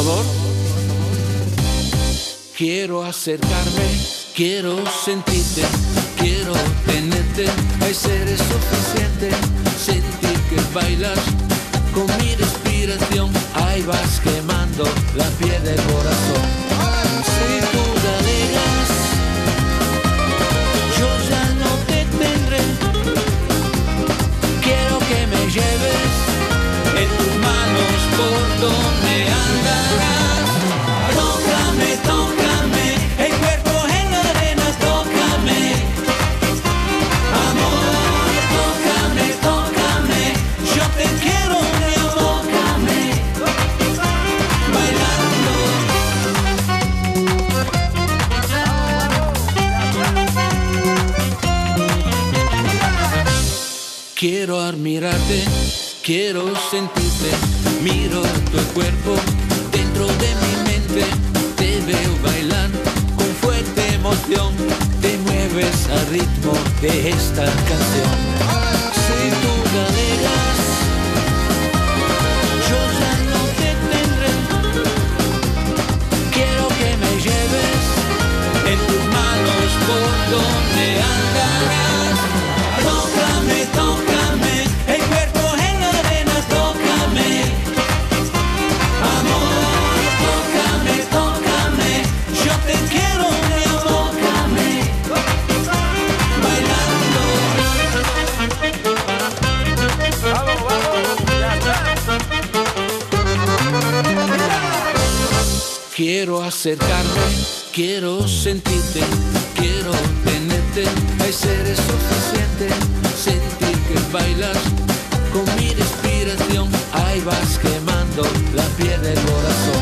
favor. Quiero acercarme, quiero sentirte, quiero tenerte. Ay, ser es suficiente, sentir que bailas con mi respiración. Ahí vas quemando la piel del corazón. Si tú te alejas, yo ya no te tendré. Quiero que me lleves en tus manos por donde andarás. Tócame, tócame, el cuerpo en la arena, tócame. Amor, tócame, tócame, yo te quiero, tócame. Bailando. Quiero admirarte, quiero sentirte, miro tu cuerpo dentro de mi mente, te veo bailar con fuerte emoción, te mueves al ritmo de esta canción. Si tú te alejas, yo ya no te tendré. Quiero que me lleves en tus manos por donde andarás. Tócame, tócame, el cuerpo en la arena, tócame. Amor, tócame, tócame, yo te quiero, tócame. Bailando. Vamos, vamos, ya está. Quiero acercarme, quiero sentirte, quiero tenerte. Ay, ser es suficiente, sentir que bailas con mi respiración. Ahí vas quemando la piel del corazón.